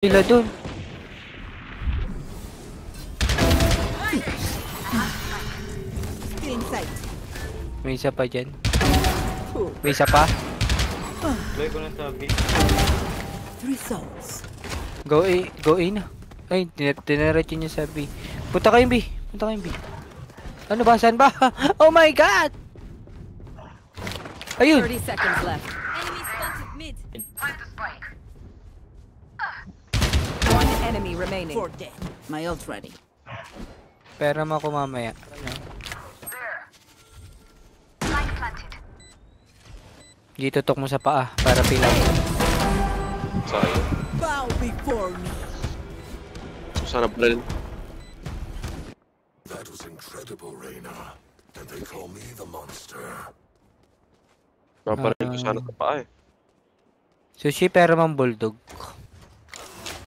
Sila dun. May isa pa dyan. May isa pa. Play ko na sabi. Go A. Go A na. Ay, tinaretso niya sa B. Punta kayong B. Punta kayong B. Ano ba? Saan ba? Oh my God! Ayun! 30 seconds left. Enemy spotted mid. One enemy remaining. My ult ready. Pera mo ako mamaya. Dito tutok mo sa paa para pilang. Sayang. Bow before me. Sana pala rin. That was incredible, Reyna. And they call me the monster. Paparin ko sana sa paa eh. Sushi, pera mang bulldog.